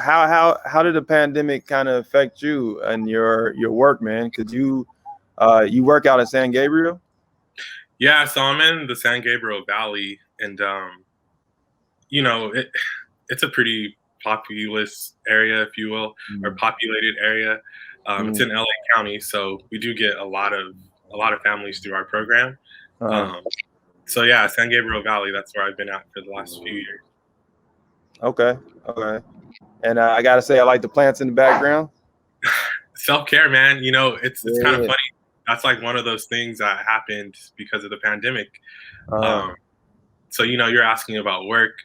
how did the pandemic kind of affect you and your work, man? Could you you work out in San Gabriel? Yeah, so I'm in the San Gabriel Valley, and you know, it's a pretty populous area, if you will, or Mm. populated area. It's Mm. in LA County, so we do get a lot of families through our program. Uh, Um, so yeah, San Gabriel Valley, that's where I've been at for the last few years. okay, okay. And I gotta say, I like the plants in the background. Self-care, man. It's kind of Yeah. funny. That's like one of those things that happened because of the pandemic. Uh, Um, so you're asking about work.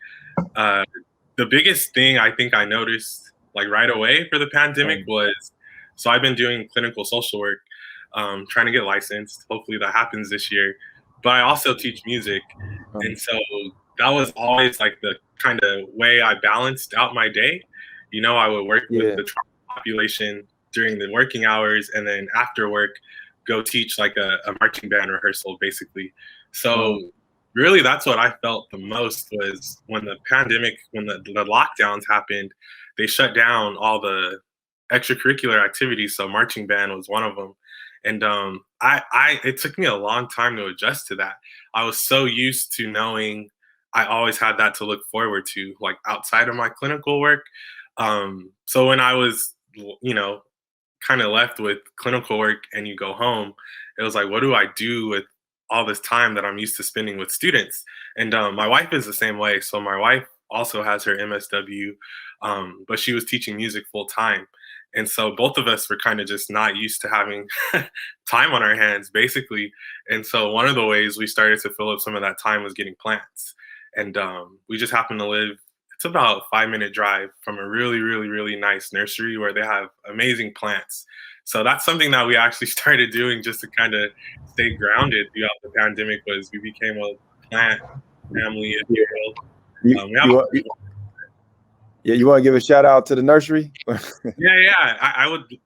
Uh, the biggest thing I think I noticed like right away for the pandemic was, so I've been doing clinical social work, trying to get licensed. Hopefully that happens this year. But I also teach music, and so that was always like the kind of way I balanced out my day. I would work with yeah. the trauma population during the working hours, and then after work, go teach like a marching band rehearsal, basically. So really that's what I felt the most was when the pandemic, when the lockdowns happened, they shut down all the extracurricular activities. So marching band was one of them. And I it took me a long time to adjust to that. I was so used to knowing I always had that to look forward to, like outside of my clinical work. So when I was, you know, kind of left with clinical work and you go home, it was like, what do I do with all this time that I'm used to spending with students? And my wife is the same way. So my wife also has her MSW, but she was teaching music full time. And so both of us were kind of just not used to having time on our hands, basically. And so one of the ways we started to fill up some of that time was getting plants. And we just happen to live, it's about a 5-minute drive from a really, really, really nice nursery where they have amazing plants. So that's something that we actually started doing just to kind of stay grounded throughout the pandemic. Was we became a plant family, if you will. You, you, want- yeah, you want to give a shout out to the nursery? Yeah. I would